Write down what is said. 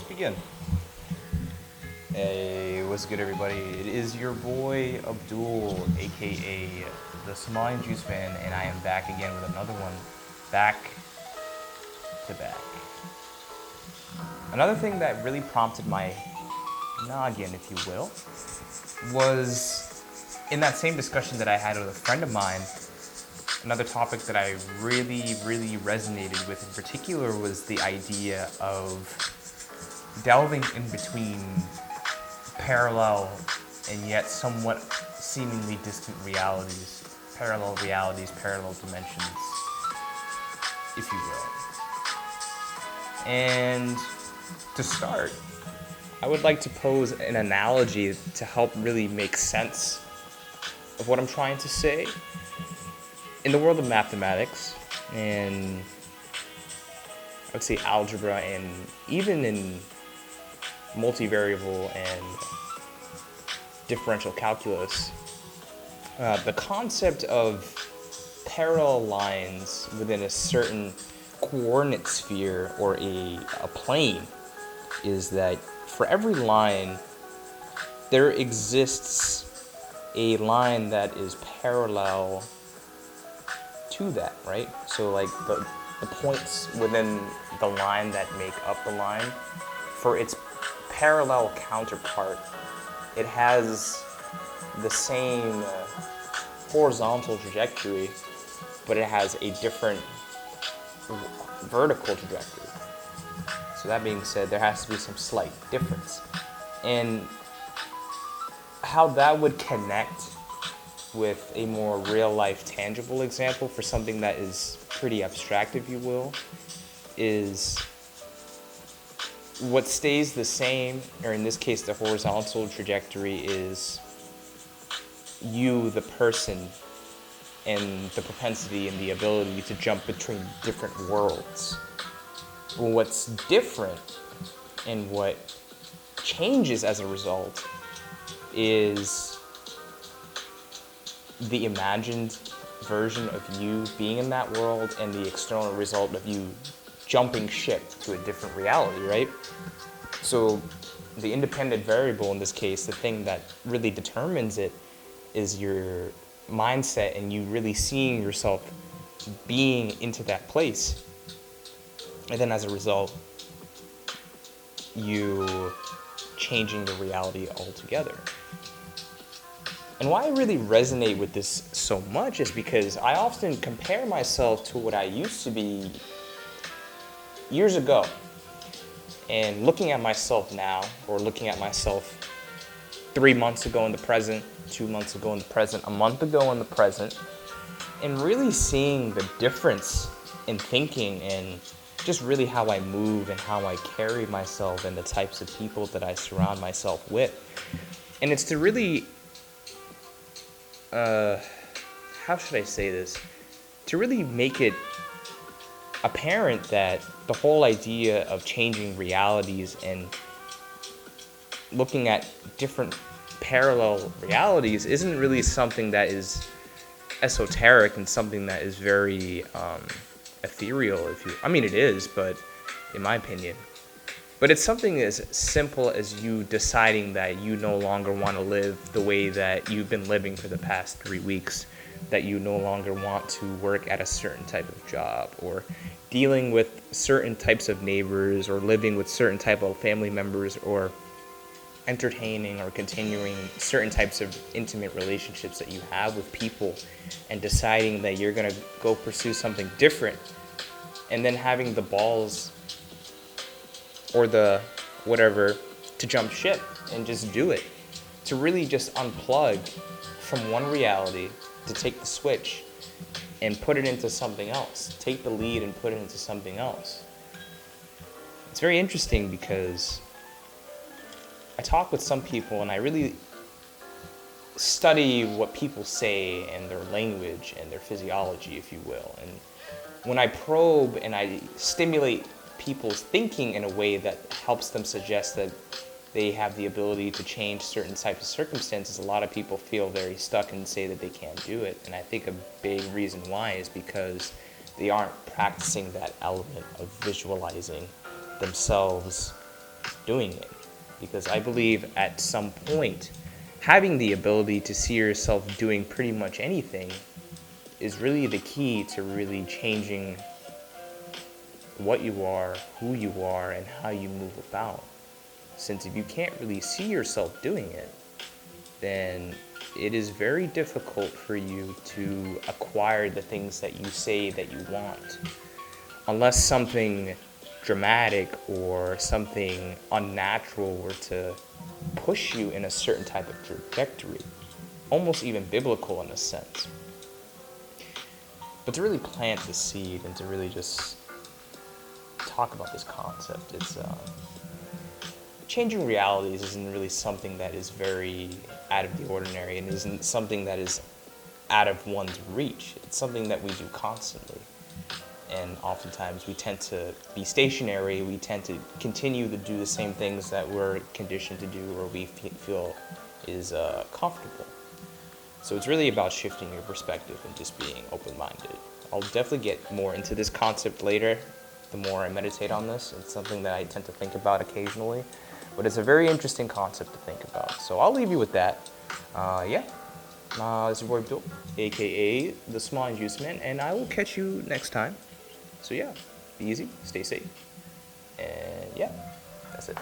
Begin. Hey, what's good, everybody? It is your boy Abdul, aka the Somalian Juice Fan, and I am back again with another one, back to back. Another thing that really prompted my noggin, if you will, was in that same discussion that I had with a friend of mine. Another topic that I really resonated with in particular was the idea of delving in between parallel and yet somewhat seemingly distant realities, parallel dimensions, if you will. And to start, I would like to pose an analogy to help really make sense of what I'm trying to say. In the world of mathematics, and I would say algebra, and even in multivariable and differential calculus, the concept of parallel lines within a certain coordinate sphere or a plane is that for every line, there exists a line that is parallel to that, right? So like the points within the line that make up the line, for its parallel counterpart, it has the same horizontal trajectory, but it has a different vertical trajectory. So that being said, there has to be some slight difference. And how that would connect with a more real-life, tangible example for something that is pretty abstract, if you will, is what stays the same, or in this case, the horizontal trajectory, is you, the person, and the propensity and the ability to jump between different worlds. Well, what's different and what changes as a result is the imagined version of you being in that world and the external result of you jumping ship to a different reality, right? So the independent variable in this case, the thing that really determines it, is your mindset and you really seeing yourself being into that place. And then as a result, you changing the reality altogether. And why I really resonate with this so much is because I often compare myself to what I used to be years ago. And looking at myself now, or looking at myself 3 months ago in the present, 2 months ago in the present, a month ago in the present, and really seeing the difference in thinking and just really how I move and how I carry myself and the types of people that I surround myself with. And it's to really how should I say this? To really make it apparent that the whole idea of changing realities and looking at different parallel realities isn't really something that is esoteric and something that is very ethereal. It is, but in my opinion. But it's something as simple as you deciding that you no longer want to live the way that you've been living for the past 3 weeks, that you no longer want to work at a certain type of job, or dealing with certain types of neighbors, or living with certain type of family members, or entertaining or continuing certain types of intimate relationships that you have with people, and deciding that you're going to go pursue something different, and then having the balls or the whatever to jump ship and just do it, to really just unplug from one reality, to take the switch and put it into something else, take the lead and put it into something else. It's very interesting because I talk with some people and I really study what people say and their language and their physiology, if you will. And when I probe and I stimulate people's thinking in a way that helps them suggest that they have the ability to change certain types of circumstances, a lot of people feel very stuck and say that they can't do it. And I think a big reason why is because they aren't practicing that element of visualizing themselves doing it. Because I believe at some point, having the ability to see yourself doing pretty much anything is really the key to really changing what you are, who you are, and how you move about. Since if you can't really see yourself doing it, then it is very difficult for you to acquire the things that you say that you want. Unless something dramatic or something unnatural were to push you in a certain type of trajectory, almost even biblical in a sense. But to really plant the seed and to really just talk about this concept, it's changing realities isn't really something that is very out of the ordinary and isn't something that is out of one's reach. It's something that we do constantly. And oftentimes we tend to be stationary, we tend to continue to do the same things that we're conditioned to do or we feel is comfortable. So it's really about shifting your perspective and just being open-minded. I'll definitely get more into this concept later, the more I meditate on this. It's something that I tend to think about occasionally, but it's a very interesting concept to think about. So I'll leave you with that. This is your boy Abdul, aka the Small and Juice Man, and I will catch you next time. So yeah, be easy, stay safe, and yeah, that's it.